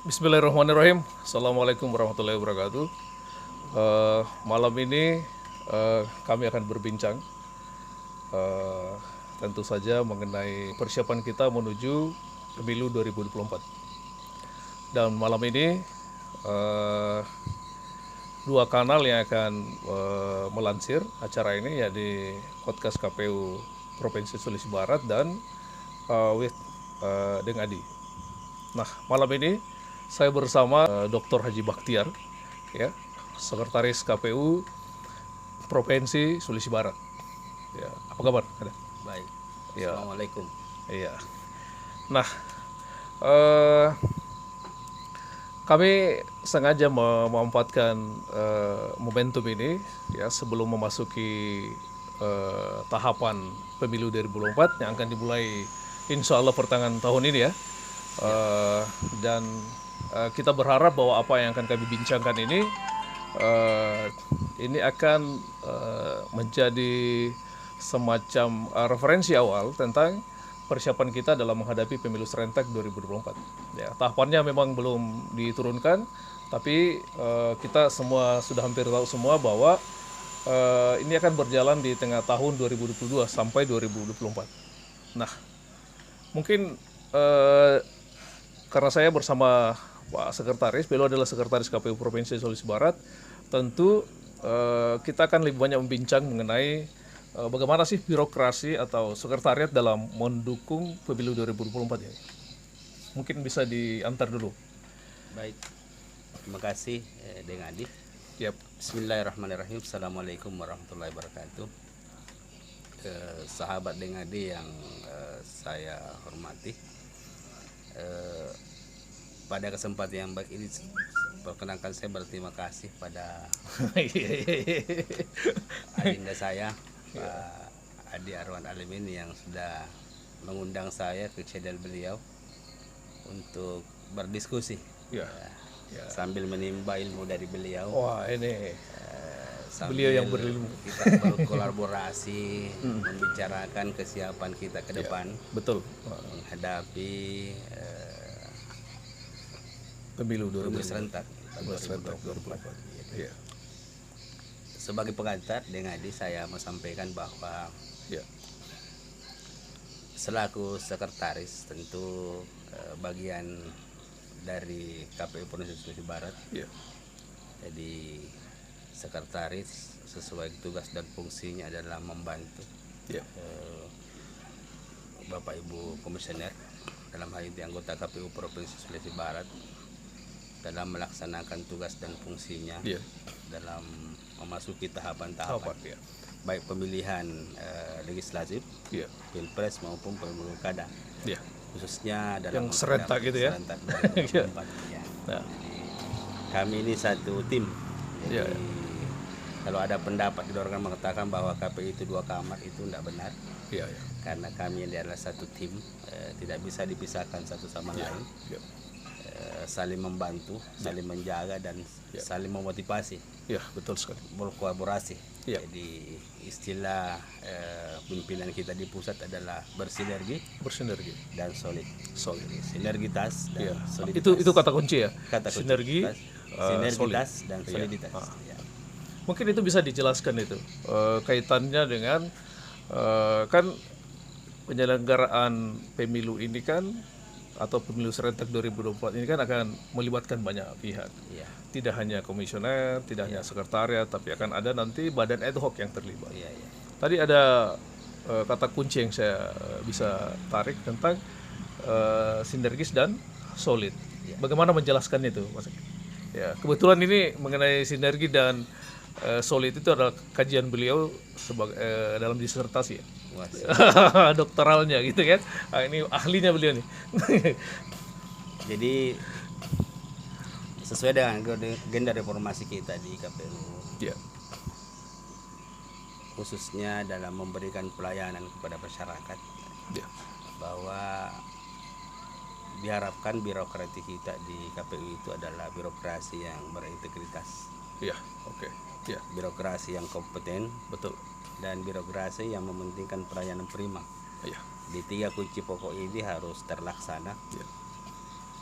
Bismillahirrahmanirrahim. Assalamualaikum warahmatullahi wabarakatuh. Malam ini kami akan berbincang eh, tentu saja mengenai persiapan kita menuju pemilu 2024. Dan malam ini eh, dua kanal yang akan melansir acara ini, ya, di podcast KPU Provinsi Sulawesi Barat dan with Deng Adi. Nah, malam ini saya bersama Dr. Haji Bakhtiar, ya, Sekretaris KPU Provinsi Sulawesi Barat. Ya, apa kabar? Ada? Baik. Ya. Assalamualaikum. Iya. Nah, eh, kami sengaja memanfaatkan momentum ini, ya, sebelum memasuki tahapan pemilu 2024 yang akan dimulai insya Allah pertengahan tahun ini, ya. Dan kita berharap bahwa apa yang akan kami bincangkan ini akan menjadi semacam referensi awal tentang persiapan kita dalam menghadapi pemilu serentak 2024. Ya, tahapannya memang belum diturunkan, tapi kita semua sudah hampir tahu semua bahwa ini akan berjalan di tengah tahun 2022 sampai 2024. Nah, mungkin karena saya bersama Pak Sekretaris, beliau adalah Sekretaris KPU Provinsi Sulawesi Barat, tentu kita akan lebih banyak membincang mengenai bagaimana sih birokrasi atau sekretariat dalam mendukung pemilu 2024 ini. Mungkin bisa diantar dulu. Baik. Terima kasih Deng Adi. Yep. Bismillahirrahmanirrahim. Assalamualaikum warahmatullahi wabarakatuh. Sahabat Deng Adi yang saya hormati. Pada kesempatan yang baik ini, perkenankan saya berterima kasih pada adinda saya, Pak Adi Arwan Alimin, yang sudah mengundang saya ke channel beliau untuk berdiskusi, Ya. sambil menimba ilmu dari beliau. Wah, ini Sambil beliau yang berilmu. kita berkolaborasi membicarakan kesiapan kita ke depan Betul. menghadapi Pemilu pemilu 2024. serentak 2024. Iya. Sebagai pengantar dengan Adi, saya mau sampaikan bahwa Ya. selaku sekretaris tentu bagian dari KPU Provinsi Sulawesi Barat. Ya. Jadi sekretaris sesuai tugas dan fungsinya adalah membantu Ya. Bapak Ibu Komisioner, dalam hal ini anggota KPU Provinsi Sulawesi Barat, dalam melaksanakan tugas dan fungsinya Ya. dalam memasuki Tahapan, tahapan-tahapan ya. baik pemilihan legislatif, Ya. pilpres maupun pemilu kada, Ya. khususnya dalam Yang serentak gitu ya. serentak 2024. Ya. Nah. Kami ini satu tim. Jadi Ya. kalau ada pendapat di luar mengatakan bahwa KPU itu dua kamar, itu tidak benar, Ya. Ya. karena kami ini adalah satu tim, tidak bisa dipisahkan satu sama Ya. lain, Ya. saling membantu, saling menjaga, dan saling memotivasi, Ya, betul sekali. berkolaborasi. Ya. Jadi istilah pimpinan kita di pusat adalah bersinergi Bersinergi. dan solid. Solid. Jadi sinergitas dan Ya. soliditas. Itu kata kunci, ya. Kata kunci. Sinergi, sinergitas solid. dan Iya. soliditas. Ah. Ya. Mungkin itu bisa dijelaskan itu kaitannya dengan kan penyelenggaraan pemilu ini kan, atau pemilu serentak 2024 ini kan akan melibatkan banyak pihak. Iya. Tidak hanya komisioner, tidak hanya sekretariat, tapi akan ada nanti badan ad hoc yang terlibat. Iya, iya. Tadi ada kata kunci yang saya bisa tarik tentang sinergis dan solid. Bagaimana menjelaskan itu, Mas? Ya, kebetulan ini mengenai sinergi dan solid itu adalah kajian beliau sebagai dalam disertasi, ya. Wah, Doktoralnya gitu kan. Nah, ini ahlinya beliau nih. jadi sesuai dengan agenda reformasi kita di KPU, Ya. khususnya dalam memberikan pelayanan kepada masyarakat, Ya. bahwa diharapkan birokrasi kita di KPU itu adalah birokrasi yang berintegritas, Ya. Oke. Ya, birokrasi yang kompeten, betul. dan birokrasi yang mementingkan pelayanan prima. Ya. Di tiga kunci pokok ini harus terlaksana. Ya.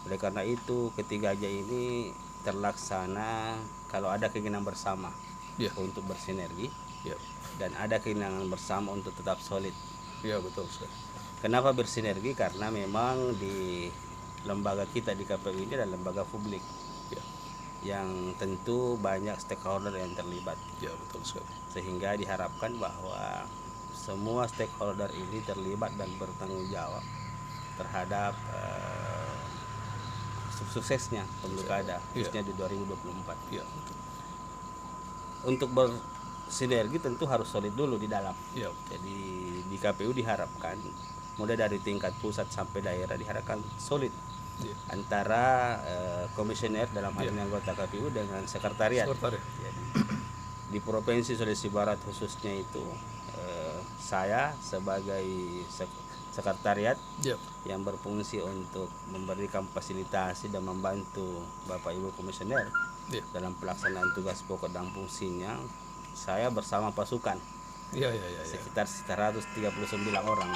Oleh karena itu ketiganya ini terlaksana kalau ada keinginan bersama Ya. untuk bersinergi Ya. dan ada keinginan bersama untuk tetap solid. Ya, betul sekali. Kenapa bersinergi? Karena memang di lembaga kita di KPU ini adalah lembaga publik Ya. yang tentu banyak stakeholder yang terlibat, Ya, betul sekali. sehingga diharapkan bahwa semua stakeholder ini terlibat dan bertanggung jawab terhadap suksesnya pilkada khususnya di 2024. Ya, betul. Untuk bersinergi tentu harus solid dulu di dalam. Ya. Jadi di KPU diharapkan mulai dari tingkat pusat sampai daerah diharapkan solid Ya. antara komisioner dalam hal ini anggota KPU dengan sekretariat. Sekretariat. Jadi, di Provinsi Sulawesi Barat khususnya itu saya sebagai sekretariat Ya. yang berfungsi untuk memberikan fasilitasi dan membantu Bapak Ibu komisioner Ya. dalam pelaksanaan tugas pokok dan fungsinya. Saya bersama pasukan Ya, ya, ya, ya. sekitar 139 orang,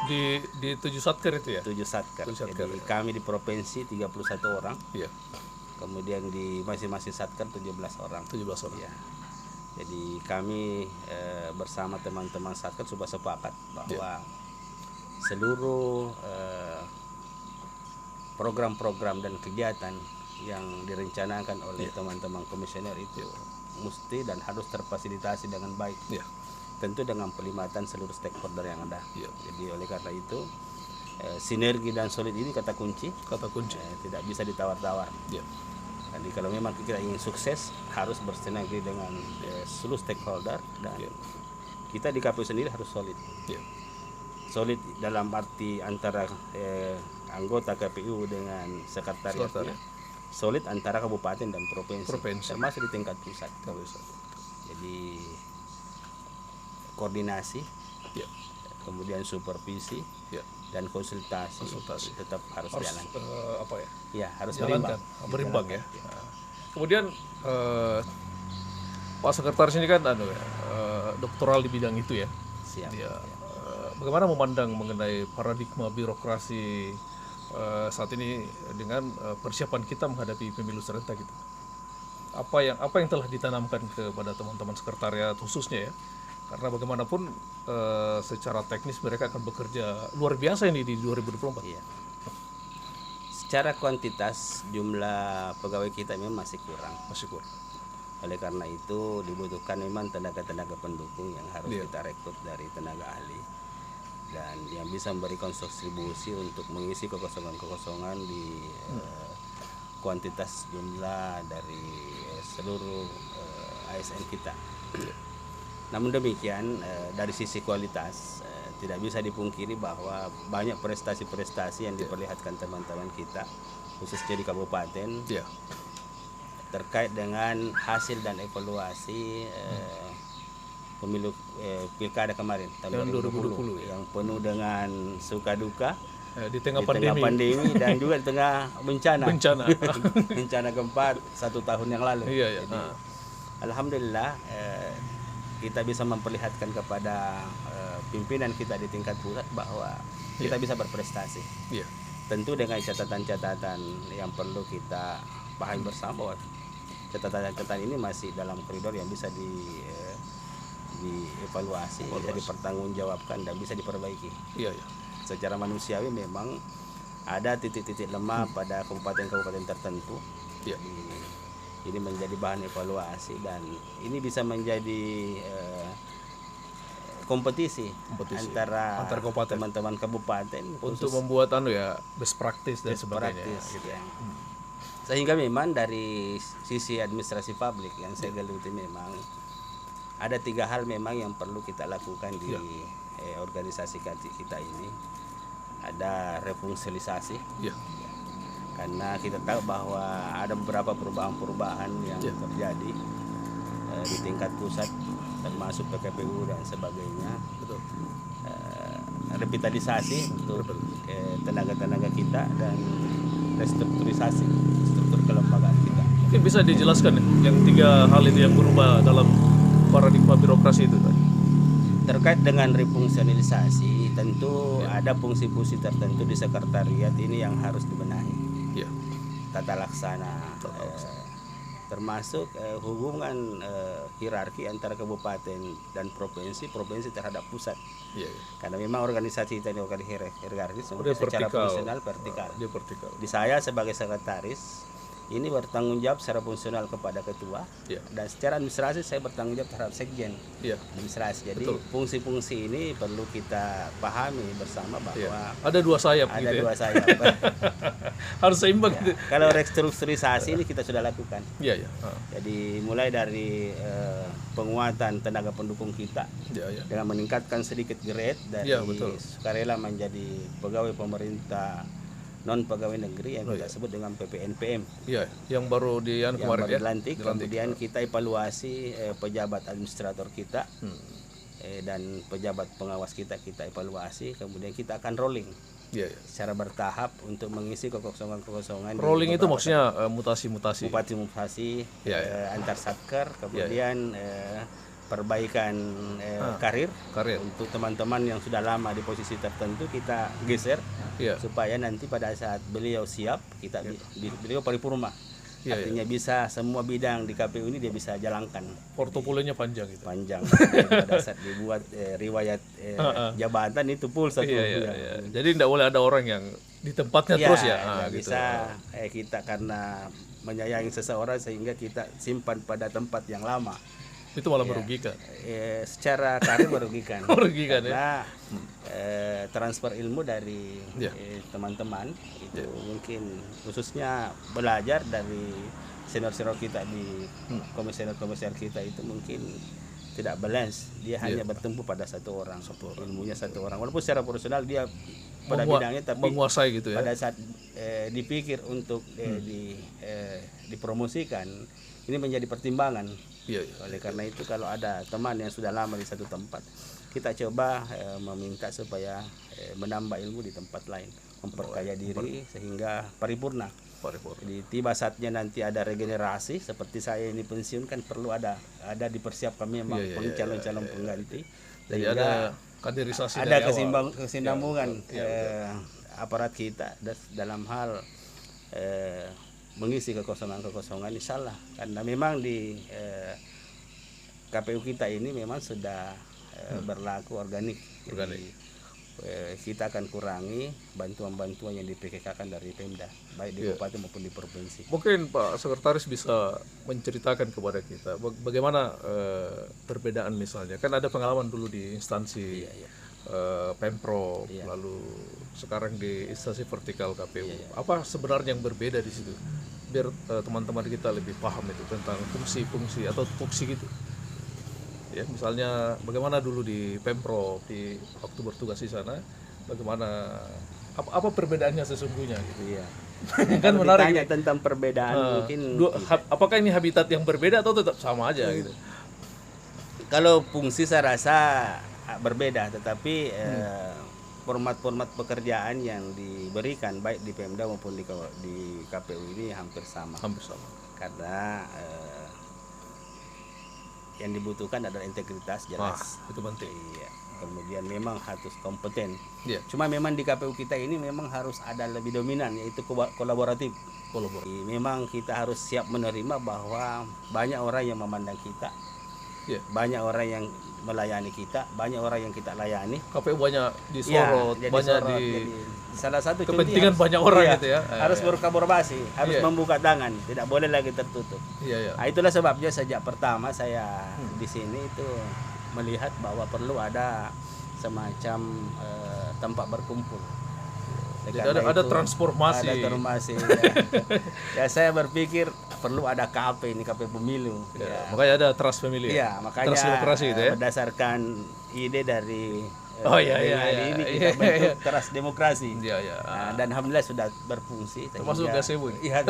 Di 7 satker itu ya? 7 satker. 7 satker, Jadi ya. kami di provinsi 31 orang, Iya, kemudian di masing-masing satker 17 orang. 17 orang. Ya. Jadi kami bersama teman-teman satker sudah sepakat bahwa seluruh program-program dan kegiatan yang direncanakan oleh teman-teman komisioner itu mesti dan harus terfasilitasi dengan baik. Iya. Tentu dengan pelibatan seluruh stakeholder yang ada. Iya. Jadi oleh karena itu sinergi dan solid ini kata kunci, Kata kunci. tidak bisa ditawar-tawar. Iya. Jadi kalau memang kita ingin sukses harus bersinergi dengan seluruh stakeholder dan kita di KPU sendiri harus solid. Iya. Solid dalam arti antara anggota KPU dengan sekretariatnya. Solid antara kabupaten dan provinsi. Termasuk di tingkat pusat. Jadi koordinasi, kemudian supervisi, dan konsultasi tetap harus jalan. Apa ya? Ya, harus Jalankan, berimbang ya. Kemudian Pak Sekretaris ini kan doktoral di bidang itu ya. Siap. Ya. Bagaimana memandang mengenai paradigma birokrasi saat ini dengan persiapan kita menghadapi pemilu serentak gitu? Apa yang telah ditanamkan kepada teman-teman sekretariat khususnya ya? Karena bagaimanapun secara teknis mereka akan bekerja luar biasa ini di 2024. Iya. Secara kuantitas jumlah pegawai kita memang masih kurang. Masih kurang. Oleh karena itu dibutuhkan memang tenaga-tenaga pendukung yang harus kita rekrut dari tenaga ahli dan yang bisa memberikan kontribusi untuk mengisi kekosongan-kekosongan di kuantitas jumlah dari seluruh ASN kita. Namun demikian dari sisi kualitas tidak bisa dipungkiri bahwa banyak prestasi-prestasi yang diperlihatkan teman-teman kita khususnya di kabupaten terkait dengan hasil dan evaluasi pemilu pilkada kemarin tahun 2020 yang penuh dengan suka duka di tengah pandemi dan juga di tengah bencana bencana gempa 1 tahun yang lalu. Jadi, alhamdulillah kita bisa memperlihatkan kepada pimpinan kita di tingkat pusat bahwa kita bisa berprestasi. Tentu dengan catatan-catatan yang perlu kita pahami bersama bahwa catatan-catatan ini masih dalam koridor yang bisa dievaluasi, bisa dipertanggungjawabkan dan bisa diperbaiki. Secara manusiawi memang ada titik-titik lemah pada kabupaten-kabupaten tertentu. Ini menjadi bahan evaluasi dan ini bisa menjadi kompetisi antara teman-teman kabupaten untuk membuat best practice dan sebagainya. Sehingga memang dari sisi administrasi publik yang saya geluti memang ada 3 hal memang yang perlu kita lakukan di organisasi kita ini. Ada refungsionalisasi. Karena kita tahu bahwa ada beberapa perubahan-perubahan yang terjadi di tingkat pusat termasuk PKPU dan sebagainya. Revitalisasi untuk tenaga-tenaga kita dan restrukturisasi struktur kelembagaan kita. Mungkin bisa dijelaskan yang 3 hal itu yang berubah dalam paradigma birokrasi itu tadi. Terkait dengan refungsionalisasi, tentu ada fungsi-fungsi tertentu di sekretariat ini yang harus dibenahi. tata laksana, termasuk hubungan hierarki antara kabupaten dan provinsi terhadap pusat. Iya, iya. Karena memang organisasi kita ini organisasi hierarkis, Dia secara vertikal. fungsional vertikal. Dia vertikal. Di saya sebagai sekretaris ini bertanggung jawab secara fungsional kepada ketua, Iya. dan secara administrasi saya bertanggung jawab terhadap sekjen Iya. administrasi. Jadi Betul. fungsi-fungsi ini perlu kita pahami bersama bahwa Iya. Ada dua sayap ada gitu ya. dua sayap. Harus seimbang gitu. Kalau restrukturisasi ini kita sudah lakukan. Iya, iya. Jadi mulai dari penguatan tenaga pendukung kita Iya, iya. dengan meningkatkan sedikit grade dari Iya, betul. sukarela menjadi pegawai pemerintah non pegawai negeri yang kita sebut dengan PPNPM. Iya, yang baru Yang kemarin baru ya. dilantik. Kemudian kita evaluasi pejabat administrator kita dan pejabat pengawas kita evaluasi. Kemudian kita akan rolling Iya, iya. secara bertahap untuk mengisi kekosongan-kekosongan. Rolling itu maksudnya mutasi-mutasi. Bupati-mutasi Iya, antar satker, kemudian perbaikan karir untuk teman-teman yang sudah lama di posisi tertentu kita geser. Iya. Supaya nanti pada saat beliau siap kita beliau paripurna. Iya, Artinya bisa semua bidang di KPU ini dia bisa jalankan. Portofolionya panjang gitu. Panjang. Pada saat dibuat riwayat jabatan itu full satu. Iya, iya, iya. Jadi tidak boleh ada orang yang di tempatnya terus ya. Nggak Gitu. bisa kita karena menyayangi seseorang sehingga kita simpan pada tempat yang lama. Itu malah merugikan. Secara karir merugikan. Merugikan ya. Karena transfer ilmu dari Iya. teman-teman itu mungkin khususnya belajar dari senior-senior kita di komisioner-komisioner kita itu mungkin tidak balance. Dia hanya bertumpu pada satu orang. Ilmunya satu orang. Walaupun secara profesional dia pada bidangnya, tapi menguasai gitu ya. pada saat dipikir untuk dipromosikan, ini menjadi pertimbangan. Iya, iya. Oleh karena itu kalau ada teman yang sudah lama di satu tempat, kita coba meminta supaya menambah ilmu di tempat lain, memperkaya diri sehingga paripurna. Jadi tiba saatnya nanti ada regenerasi, seperti saya ini pensiun kan perlu ada dipersiapkan memang calon-calon pengganti. Jadi ada kaderisasi ada dari awal. kesinambungan aparat kita dalam hal mengisi kekosongan insyaallah, karena memang di KPU kita ini memang sudah berlaku organik. Jadi, kita akan kurangi bantuan-bantuan yang di-PKK-kan dari Pemda, baik di kabupaten maupun di provinsi. Mungkin Pak Sekretaris bisa menceritakan kepada kita bagaimana perbedaan misalnya. Kan ada pengalaman dulu di instansi Pemprov, lalu sekarang di instansi vertikal KPU. Apa sebenarnya yang berbeda di situ? Biar teman-teman kita lebih paham itu tentang fungsi-fungsi atau fungsi gitu. Ya, misalnya bagaimana dulu di Pemprov di waktu bertugas di sana, bagaimana apa perbedaannya sesungguhnya gitu. Iya. Kan menarik Ditanya tentang perbedaan mungkin apakah ini habitat yang berbeda atau tetap sama aja gitu. Kalau fungsi saya rasa berbeda, tetapi format-format pekerjaan yang diberikan baik di Pemda maupun di KPU ini hampir sama. Hampir sama. Karena yang dibutuhkan adalah integritas jelas. Itu penting. Iya. Kemudian memang harus kompeten. Iya. Cuma memang di KPU kita ini memang harus ada lebih dominan, yaitu kolaboratif. Memang kita harus siap menerima bahwa banyak orang yang memandang kita. Iya. Banyak orang yang melayani kita, banyak orang yang kita layani. KPU banyak disorot, banyak jadi salah satu kepentingan banyak orang gitu ya. Harus berkolaborasi, harus membuka tangan, tidak boleh lagi tertutup. Iya. Nah, itulah sebabnya sejak pertama saya di sini itu melihat bahwa perlu ada semacam tempat berkumpul. Jadi ada transformasi. Ada transformasi. Ya, saya berpikir perlu ada KP ini, KP pemilu. Ya. Makanya ada trust family. Iya, makanya trust demokrasi itu ya. Berdasarkan ide dari ini kita bentuk trust demokrasi. Iya. Nah, dan alhamdulillah sudah berfungsi. Termasuk Gasebu. Iya,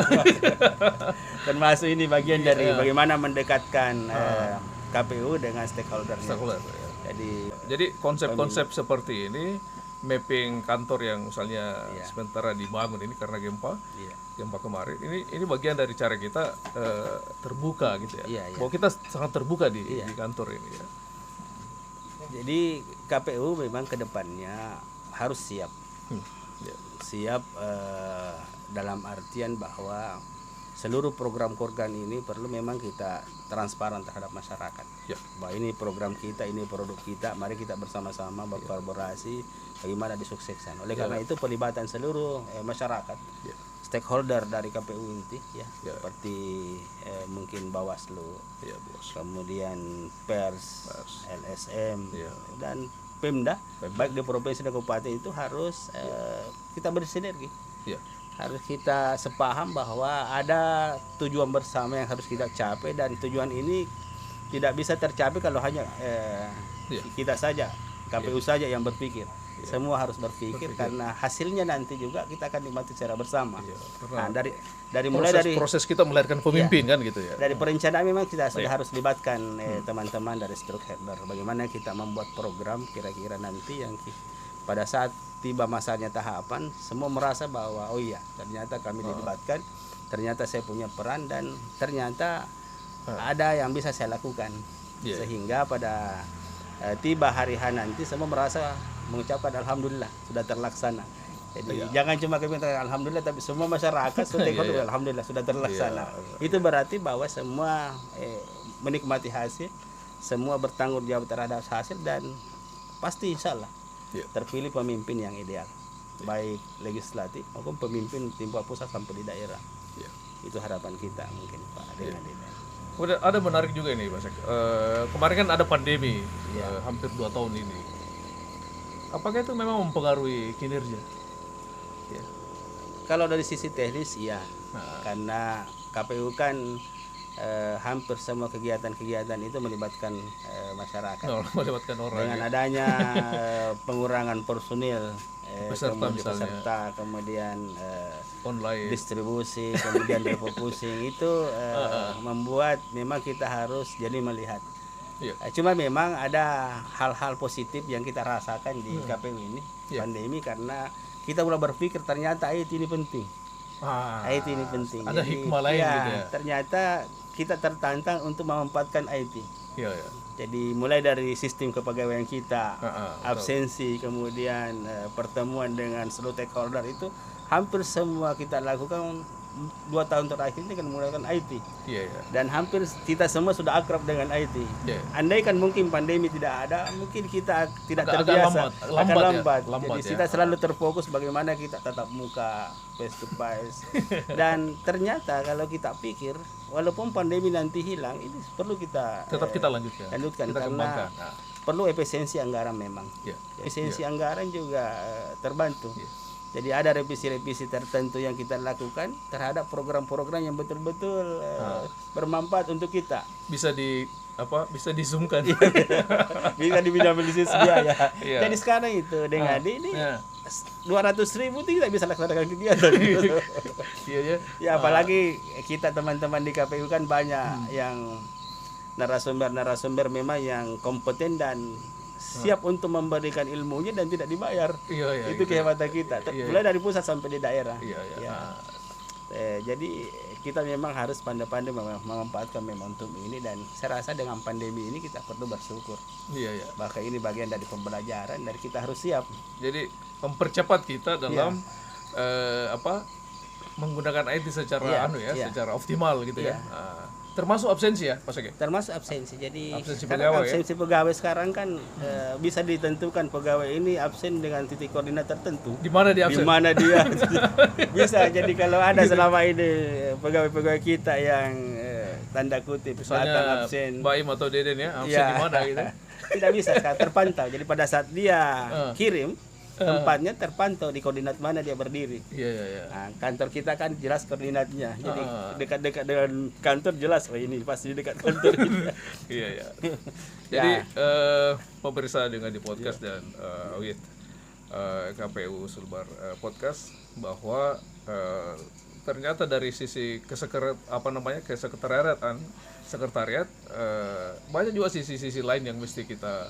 termasuk ini bagian dari bagaimana mendekatkan KPU dengan stakeholder. Jadi konsep-konsep seperti ini, mapping kantor yang misalnya sementara dibangun ini karena gempa kemarin, ini bagian dari cara kita terbuka gitu ya. Bahwa kita sangat terbuka di kantor ini ya. Jadi KPU memang kedepannya harus siap, siap dalam artian bahwa seluruh program-program ini perlu memang kita transparan terhadap masyarakat. Ya. Bahwa ini program kita, ini produk kita, mari kita bersama-sama berkolaborasi bagaimana disukseskan. Oleh karena itu pelibatan seluruh masyarakat, stakeholder dari KPU inti ya, seperti mungkin Bawaslu, kemudian pers, LSM dan Pemda, baik di provinsi dan kabupaten itu harus kita bersinergi. Harus kita sepaham bahwa ada tujuan bersama yang harus kita capai, dan tujuan ini tidak bisa tercapai kalau hanya kita saja, KPU saja yang berpikir. Semua harus berpikir karena hasilnya nanti juga kita akan nikmati secara bersama. Nah, dari mulai dari proses kita melahirkan pemimpin kan gitu ya. Dari perencanaan memang kita sudah harus libatkan teman-teman dari stakeholder. Bagaimana kita membuat program kira-kira nanti yang pada saat tiba masanya tahapan semua merasa bahwa oh iya ternyata kami dilibatkan, ternyata saya punya peran dan ternyata ada yang bisa saya lakukan. Sehingga pada tiba hari H nanti semua merasa mengucapkan alhamdulillah sudah terlaksana. Jadi jangan cuma kami alhamdulillah, tapi semua masyarakat stakeholder alhamdulillah sudah terlaksana. Itu berarti bahwa semua menikmati hasil, semua bertanggung jawab terhadap hasil, dan pasti insya Allah terpilih pemimpin yang ideal, baik legislatif maupun pemimpin tingkat pusat sampai di daerah. Itu harapan kita mungkin Pak dengan Ada menarik juga ini Pak Sek. Kemarin kan ada pandemi hampir 2 tahun ini. Apakah itu memang mempengaruhi kinerja? Kalau dari sisi teknis karena KPU kan hampir semua kegiatan-kegiatan itu melibatkan masyarakat. Melibatkan orang. Dengan adanya pengurangan personil, peserta, kemudian online distribusi, kemudian refocusing itu membuat memang kita harus jadi melihat. Cuma memang ada hal-hal positif yang kita rasakan di KPU ini pandemi, karena kita mulai berpikir ternyata IT ini penting. IT ini penting. Ada hikmah lain gitu ya. Ternyata kita tertantang untuk memanfaatkan IT. Jadi mulai dari sistem kepegawaian kita, absensi, kemudian pertemuan dengan seluruh stakeholder itu hampir semua kita lakukan 2 tahun terakhir ini kan menggunakan IT. Dan hampir kita semua sudah akrab dengan IT. Andai kan mungkin pandemi tidak ada, mungkin kita tidak terbiasa, akan lambat. Jadi kita selalu terfokus bagaimana kita tatap muka, face to face. Dan ternyata kalau kita pikir, walaupun pandemi nanti hilang, ini perlu kita tetap kita lanjutkan kita karena perlu efisiensi anggaran memang. Efisiensi anggaran juga terbantu. Jadi ada revisi-revisi tertentu yang kita lakukan terhadap program-program yang betul-betul bermanfaat untuk kita. Bisa di-zoom-kan. Bisa diminimalisir biaya. Jadi sekarang itu dengan ini 200.000 tidak bisa laksanakan kegiatan. Ya apalagi kita teman-teman di KPU kan banyak yang narasumber memang yang kompeten dan siap untuk memberikan ilmunya dan tidak dibayar. Itu kehebatan kita. Mulai dari pusat sampai di daerah. Jadi kita memang harus pandai-pandai memanfaatkan momentum ini, dan saya rasa dengan pandemi ini kita perlu bersyukur. Bahkan ini bagian dari pembelajaran dari kita harus siap. Jadi mempercepat kita dalam menggunakan IT secara secara optimal gitu ya. Termasuk absensi ya Pak Sek? Termasuk absensi. Jadi absensi pegawai sekarang kan bisa ditentukan pegawai ini absen dengan titik koordinat tertentu. Di mana dia absen? Di mana dia bisa. Jadi kalau ada selama ini pegawai-pegawai kita yang tanda kutip misalnya absen, Baim atau Deden ya, absen di mana gitu. Tidak bisa terpantau. Jadi pada saat dia kirim tempatnya terpantau di koordinat mana dia berdiri. Nah, kantor kita kan jelas koordinatnya. Jadi dekat-dekat dengan kantor jelas, oh ini pasti dekat kantor. Jadi pemirsa dengan di podcast dan KPU Sulbar podcast bahwa ternyata dari sisi sekretariat banyak juga sisi-sisi lain yang mesti kita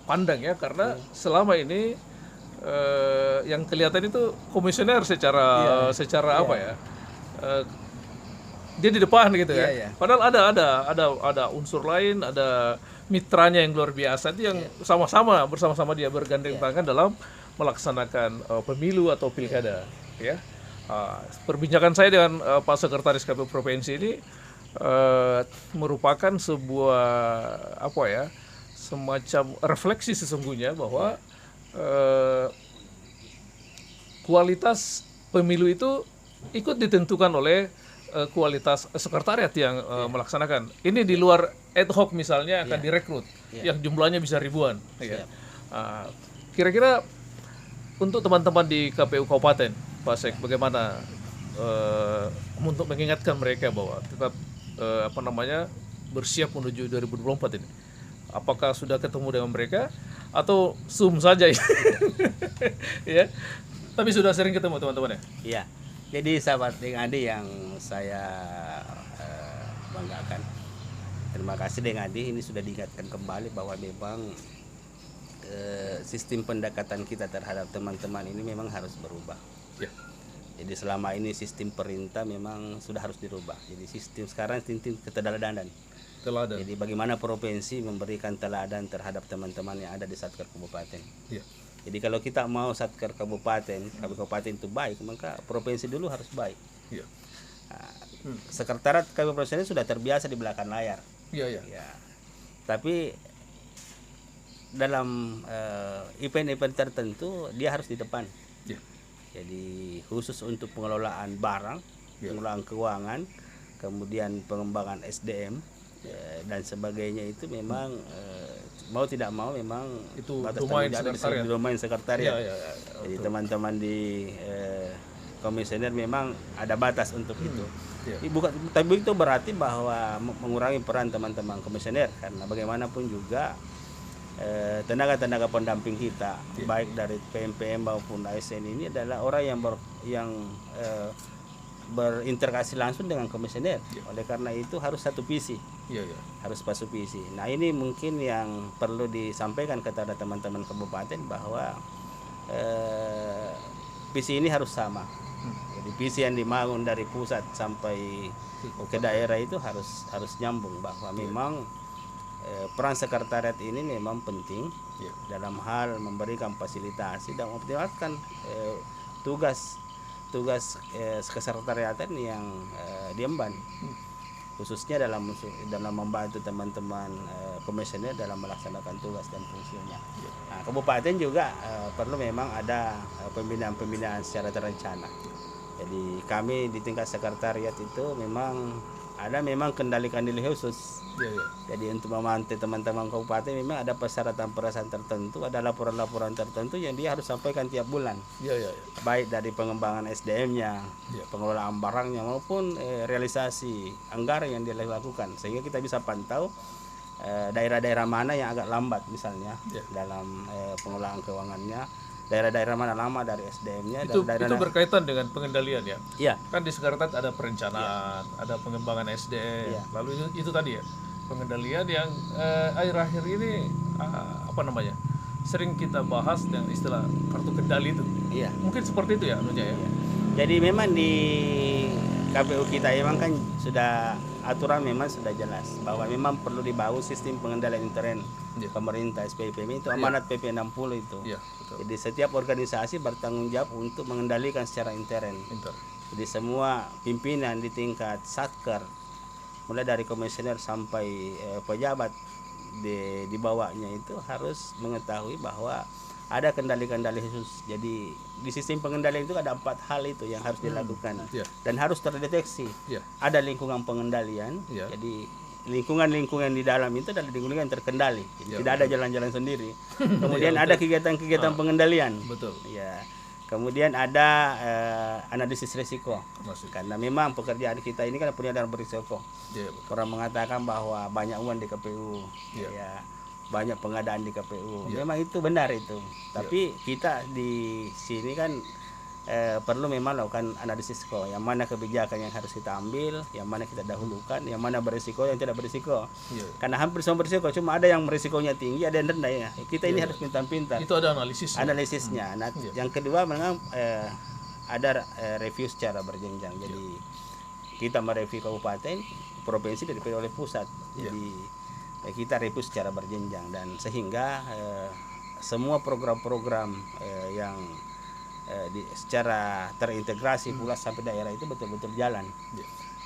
pandang ya, karena selama ini yang kelihatan itu komisioner secara dia di depan gitu ya. Padahal ada unsur lain, ada mitranya yang luar biasa itu yang bersama-sama dia bergandeng tangan dalam melaksanakan pemilu atau pilkada, ya. Perbincangan saya dengan Pak Sekretaris KPU Provinsi ini merupakan sebuah apa ya, semacam refleksi sesungguhnya bahwa kualitas pemilu itu ikut ditentukan oleh kualitas sekretariat yang melaksanakan. Ini di luar ad hoc misalnya akan direkrut, yang jumlahnya bisa ribuan. Ya. Kira-kira untuk teman-teman di KPU Kabupaten, Pak Sek, bagaimana untuk mengingatkan mereka bahwa tetap bersiap menuju 2024 ini? Apakah sudah ketemu dengan mereka atau Zoom saja ini? Ya. Tapi sudah sering ketemu teman-teman ya? Iya. Jadi sahabat Deng Adi yang saya banggakan. Terima kasih Deng Adi, ini sudah diingatkan kembali bahwa memang sistem pendekatan kita terhadap teman-teman ini memang harus berubah. Ya. Jadi selama ini sistem perintah memang sudah harus dirubah. Jadi sistem sekarang sistem keteladanan. Teladan. Jadi bagaimana provinsi memberikan teladan terhadap teman-teman yang ada di Satker Kabupaten. Ya. Jadi kalau kita mau Satker Kabupaten itu baik, maka provinsi dulu harus baik. Ya. Nah, sekretariat kabupaten sudah terbiasa di belakang layar. Iya. Ya. Tapi dalam event-event tertentu dia harus di depan. Ya. Jadi khusus untuk pengelolaan barang, pengelolaan keuangan, kemudian pengembangan SDM dan sebagainya itu memang mau tidak mau memang itu batas domain tanggung jawab sekretariat. di domain sekretariat. Ya. Jadi teman-teman di komisioner memang ada batas untuk itu. Ya. Tapi itu berarti bahwa mengurangi peran teman-teman komisioner, karena bagaimanapun juga tenaga-tenaga pendamping kita, baik dari PMPM maupun ASN ini adalah orang yang berinteraksi langsung dengan komisioner. Oleh karena itu harus satu visi. Harus satu visi. Nah, ini mungkin yang perlu disampaikan kepada teman-teman kabupaten bahwa visi ini harus sama. Jadi visi yang dibangun dari pusat sampai ke daerah itu harus nyambung, bahwa memang peran sekretariat ini memang penting dalam hal memberikan fasilitasi dan mengoptimalkan tugas kesekretariatan yang diemban, khususnya dalam membantu teman-teman komisioner dalam melaksanakan tugas dan fungsinya. Nah, kabupaten juga perlu memang ada pembinaan secara terencana. Jadi kami di tingkat sekretariat itu memang ada kendali-kendali khusus. Jadi untuk memantau teman-teman kabupaten memang ada persyaratan-persyaratan tertentu, ada laporan-laporan tertentu yang dia harus sampaikan tiap bulan. Baik dari pengembangan SDM-nya, pengelolaan barangnya maupun realisasi anggaran yang dia lakukan, sehingga kita bisa pantau daerah-daerah mana yang agak lambat misalnya dalam pengelolaan keuangannya, daerah-daerah mana lama dari SDM-nya. Itu berkaitan dengan pengendalian ya? Iya. Kan di sekretariat ada perencanaan, ada pengembangan SDM, lalu itu tadi ya, pengendalian yang akhir-akhir ini sering kita bahas dengan istilah kartu kendali itu. Iya. Mungkin seperti itu ya anunya ya. Jadi memang di KPU kita memang kan sudah aturan memang sudah jelas bahwa memang perlu dibangun sistem pengendalian intern pemerintah SPPM itu amanat PP 60 itu. Jadi setiap organisasi bertanggung jawab untuk mengendalikan secara intern. Jadi semua pimpinan di tingkat satker, mulai dari komisioner sampai pejabat di bawahnya itu harus mengetahui bahwa ada kendali-kendali khusus. Jadi di sistem pengendalian itu ada 4 hal itu yang harus dilakukan dan harus terdeteksi. Ada lingkungan pengendalian. Jadi lingkungan di dalam itu adalah lingkungan yang terkendali. Tidak ada jalan-jalan sendiri. Kemudian ada kegiatan-kegiatan pengendalian. Betul. Ya. Kemudian ada analisis risiko. Karena memang pekerjaan kita ini kan punya dalam berisiko. Orang mengatakan bahwa banyak uang di KPU. Banyak pengadaan di KPU. Memang itu benar itu. Tapi kita di sini kan perlu memang lakukan analisis risiko. Yang mana kebijakan yang harus kita ambil, yang mana kita dahulukan, yang mana berisiko, yang tidak berisiko. Karena hampir semua berisiko, cuma ada yang berisikonya tinggi, ada yang rendah ya. Kita ini harus pintar-pintar. Itu ada analisisnya. Nah, yang kedua memang ada review secara berjenjang. Jadi kita mereview kabupaten, provinsi dipilih oleh pusat. Jadi kita review secara berjenjang dan sehingga semua program-program yang secara terintegrasi pula sampai daerah itu betul-betul jalan.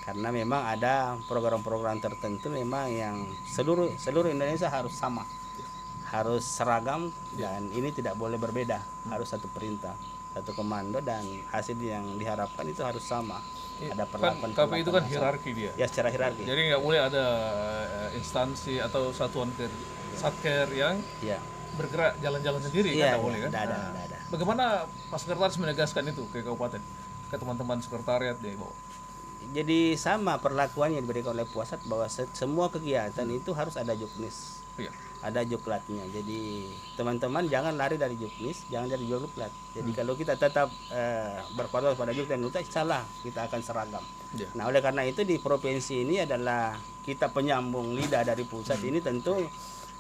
Karena memang ada program-program tertentu memang yang seluruh Indonesia harus sama, harus seragam, dan ini tidak boleh berbeda, harus satu perintah, satu komando, dan hasil yang diharapkan itu harus sama. Ada perlakuan KPI itu kan hierarki dia. Ya, secara hierarki. Jadi nggak boleh ada instansi atau satuan satker yang bergerak jalan-jalan sendiri, kan nggak boleh kan? Ada. Bagaimana Pak Sekretaris menegaskan itu ke kabupaten, ke teman-teman sekretariat di bawah? Jadi sama perlakuannya diberikan oleh pusat bahwa semua kegiatan itu harus ada juknis, ada juklatnya. Jadi teman-teman jangan lari dari juknis, jangan dari juklat. Jadi kalau kita tetap berkuasa pada juklat dan juklat, salah, kita akan seragam. Nah, oleh karena itu di provinsi ini adalah kita penyambung lidah dari pusat ini, tentu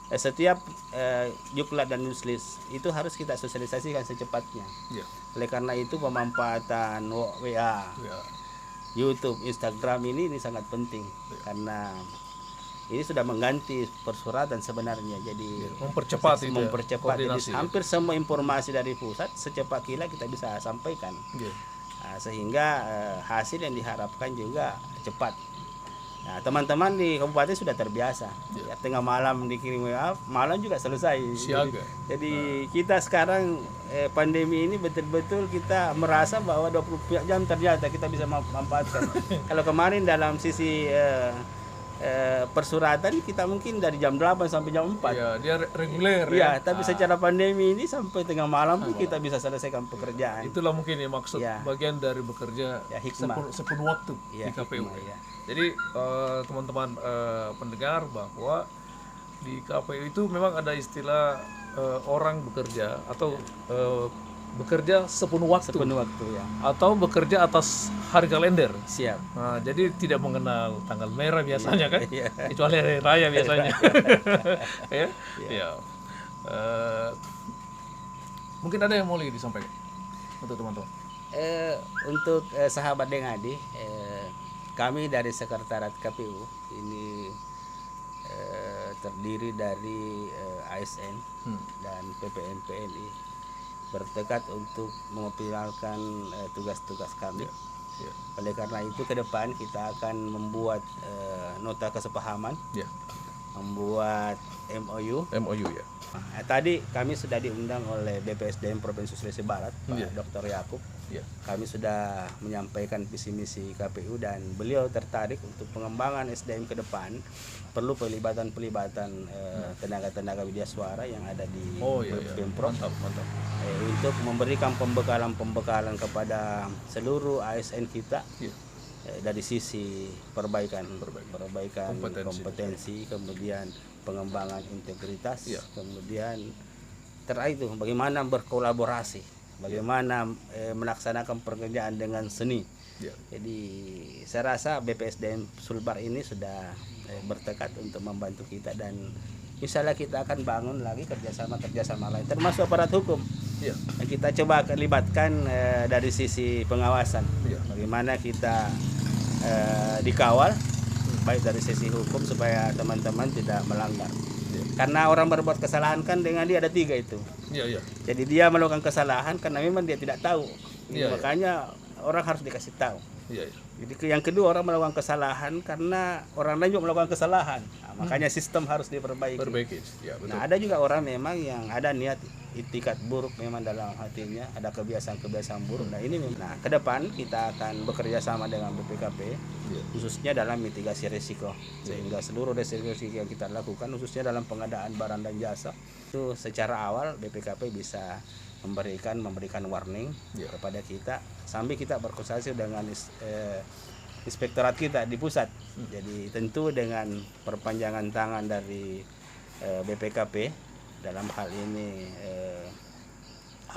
setiap juklat dan newsletter itu harus kita sosialisasikan secepatnya. Oleh karena itu pemanfaatan WA, YouTube, Instagram ini sangat penting, karena ini sudah mengganti persuratan sebenarnya. Jadi mempercepat jadi hampir semua informasi dari pusat secepat kilat kita bisa sampaikan. Sehingga hasil yang diharapkan juga cepat. Nah, teman-teman di kabupaten sudah terbiasa. Ya, tengah malam dikirim WA, malam juga selesai. Siaga. Jadi kita sekarang pandemi ini betul-betul kita merasa bahwa 24 jam ternyata kita bisa manfaatkan. Kalau kemarin dalam sisi persuratan kita mungkin dari jam 8 sampai jam 4. Ya, dia reguler ya. Tapi secara pandemi ini sampai tengah malam pun kita bisa selesaikan pekerjaan. Itulah mungkin ya maksud bagian dari bekerja sepenuh waktu di KPU. Jadi teman-teman pendengar bahwa di KPU itu memang ada istilah orang bekerja atau bekerja sepenuh waktu ya. Atau bekerja atas hari kalender. Siap. Nah, jadi tidak mengenal tanggal merah biasanya kan, kecuali hari raya biasanya. Mungkin ada yang mau lagi disampaikan untuk teman-teman. Untuk sahabat Dengadi, kami dari Sekretariat KPU ini terdiri dari ASN dan PPM PNI bertekad untuk mengoptimalkan tugas-tugas kami. Oleh karena itu ke depan kita akan membuat nota kesepahaman, membuat MOU ya. Tadi kami sudah diundang oleh BPSDM Provinsi Sulawesi Barat, Pak Dr. Yakub. Kami sudah menyampaikan visi misi KPU dan beliau tertarik untuk pengembangan SDM ke depan perlu pelibatan tenaga-tenaga media suara yang ada di Pemprov. Mantap. Untuk memberikan pembekalan kepada seluruh ASN kita dari sisi perbaikan kompetensi, kemudian pengembangan integritas, kemudian terakhir itu bagaimana berkolaborasi, bagaimana melaksanakan pekerjaan dengan seni. Jadi saya rasa BPSDM Sulbar ini sudah bertekad untuk membantu kita, dan misalnya kita akan bangun lagi kerjasama lain termasuk aparat hukum. Kita coba libatkan dari sisi pengawasan, bagaimana kita dikawal baik dari sisi hukum supaya teman-teman tidak melanggar. Karena orang berbuat kesalahan kan dengan dia ada 3 itu. Jadi dia melakukan kesalahan karena memang dia tidak tahu. Makanya orang harus dikasih tahu. Jadi yang kedua, orang melakukan kesalahan karena orang lain juga melakukan kesalahan. Nah, makanya sistem harus diperbaiki. Betul. Nah, ada juga orang memang yang ada niat itikat buruk memang dalam hatinya, ada kebiasaan buruk. Nah, ini ke depan kita akan bekerja sama dengan BPKP khususnya dalam mitigasi risiko, sehingga seluruh risiko yang kita lakukan khususnya dalam pengadaan barang dan jasa itu secara awal BPKP bisa memberikan warning kepada kita sambil kita berkonsultasi dengan inspektorat kita di pusat. Jadi tentu dengan perpanjangan tangan dari BPKP dalam hal ini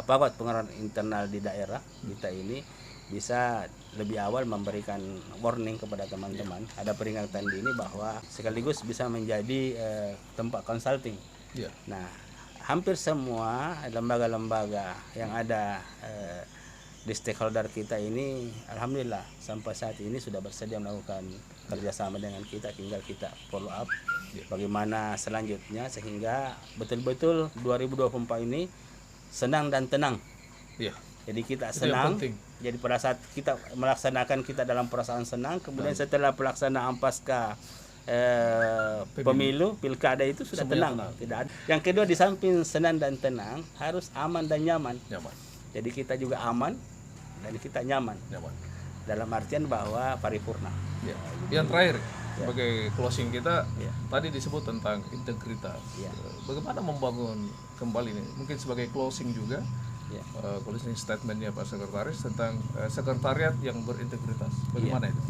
pengaruh internal di daerah kita ini bisa lebih awal memberikan warning kepada teman-teman. Ada peringatan dini bahwa sekaligus bisa menjadi tempat consulting. Nah, hampir semua lembaga-lembaga yang ada di stakeholder kita ini alhamdulillah sampai saat ini sudah bersedia melakukan kerjasama dengan kita, tinggal kita follow up bagaimana selanjutnya sehingga betul-betul 2024 ini senang dan tenang. Iya. Jadi kita Itu yang senang, penting. jadi pada saat kita melaksanakan kita dalam perasaan senang, kemudian setelah pelaksanaan pasca pemilu pilkada itu sudah Semuanya tenang. tenang. Tidak ada. Yang kedua di samping senang dan tenang harus aman dan nyaman. Nyaman. Jadi kita juga aman dan kita nyaman dalam artian bahwa paripurna. Ya. Yang terakhir sebagai closing kita tadi disebut tentang integritas. Ya. Bagaimana membangun kembali nih? Mungkin sebagai closing juga. Ya. Closing statementnya Pak Sekretaris tentang sekretariat yang berintegritas. Bagaimana itu?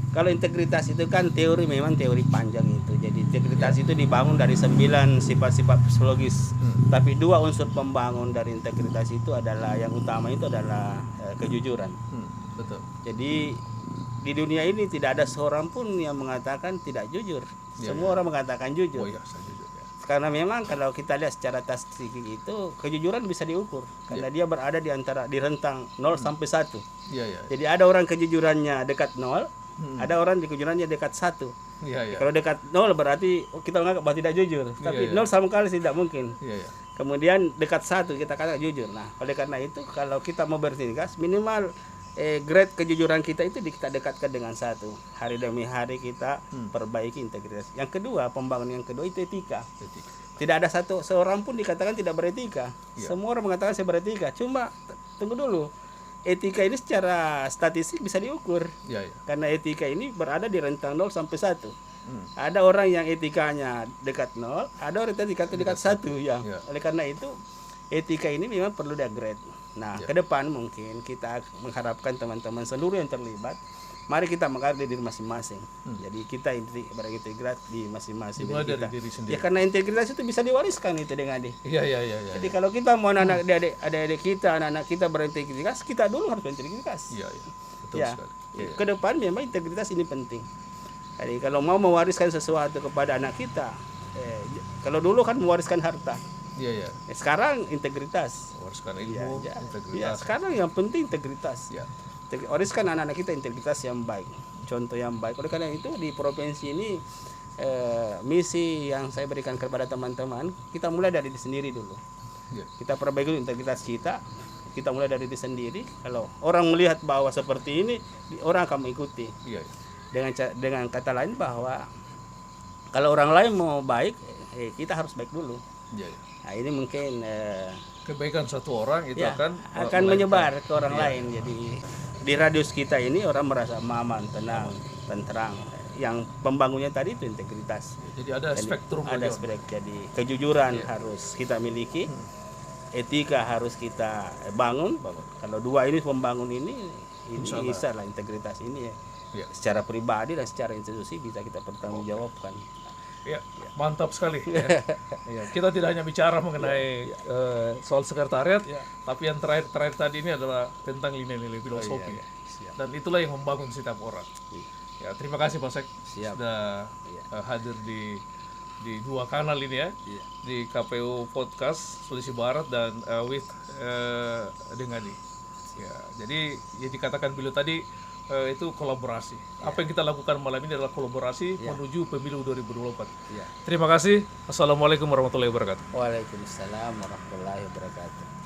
Kalau integritas itu kan teori, memang teori panjang itu. Jadi integritas itu dibangun dari 9 sifat-sifat psikologis. Tapi 2 unsur pembangun dari integritas itu adalah yang utama itu adalah kejujuran. Betul. Jadi di dunia ini tidak ada seorang pun yang mengatakan tidak jujur. Semua orang mengatakan jujur. Oh iya, saya jujur ya. Karena memang kalau kita lihat secara tasdik itu kejujuran bisa diukur karena dia berada di rentang 0 sampai 1. Iya. Jadi ada orang kejujurannya dekat 0, ada orang kejujurannya dekat 1. Iya. Kalau dekat 0 berarti kita menganggap bahwa tidak jujur. Tapi 0 sama sekali tidak mungkin. Iya. Kemudian dekat 1 kita katakan jujur. Nah, oleh karena itu kalau kita mau berintegritas minimal grade kejujuran kita itu kita dekatkan dengan 1. Hari demi hari kita perbaiki integritas. Yang kedua, pembangunan yang kedua itu etika. Tidak ada seorang pun dikatakan tidak beretika. Semua orang mengatakan saya beretika. Cuma tunggu dulu. Etika ini secara statistik bisa diukur. Karena etika ini berada di rentang 0 sampai 1. Ada orang yang etikanya dekat 0, ada orang yang etika dekat 1 ya. Oleh karena itu etika ini memang perlu di-upgrade. Nah, ke depan mungkin kita mengharapkan teman-teman seluruh yang terlibat, mari kita menghargai diri masing-masing. Jadi kita berintegritas di masing-masing diri kita. Diri sendiri. Ya karena integritas itu bisa diwariskan itu dengan adik. Iya. Jadi kalau kita mau adik-adik kita, anak-anak kita berintegritas, kita dulu harus berintegritas. Iya. Betul sekali. Ke depan memang integritas ini penting. Jadi kalau mau mewariskan sesuatu kepada anak kita, kalau dulu kan mewariskan harta. Iya. Sekarang integritas. Wariskan ilmu, integritas. Ya, sekarang yang penting integritas. Wariskan anak-anak kita integritas yang baik, contoh yang baik. Oleh karena itu di provinsi ini misi yang saya berikan kepada teman-teman, kita mulai dari diri sendiri dulu. Kita perbaiki integritas kita mulai dari diri sendiri. Kalau orang melihat bahwa seperti ini, orang akan mengikuti. Dengan kata lain bahwa kalau orang lain mau baik, kita harus baik dulu. Nah, ini mungkin kebaikan satu orang itu akan menyebar ke orang lain. Jadi di radius kita ini orang merasa aman, tenang, tenteram. Yang pembangunnya tadi itu integritas. Jadi ada spektrum. Ada spektrum. Jadi kejujuran harus kita miliki, etika harus kita bangun. Kalau 2 ini membangun ini bisa lah integritas ini secara pribadi dan secara institusi bisa kita pertanggungjawabkan. Ya, mantap sekali. Kita tidak hanya bicara mengenai soal sekretariat, tapi yang terakhir tadi ini adalah tentang nilai-nilai filosofi. Dan itulah yang membangun setiap orang. Ya, terima kasih Pak Sek sudah hadir di 2 kanal ini ya, di KPU Podcast Sulawesi Barat dan dengan jadi yang dikatakan beliau tadi itu kolaborasi. Apa yang kita lakukan malam ini adalah kolaborasi menuju pemilu 2024. Terima kasih. Assalamualaikum warahmatullahi wabarakatuh. Waalaikumsalam warahmatullahi wabarakatuh.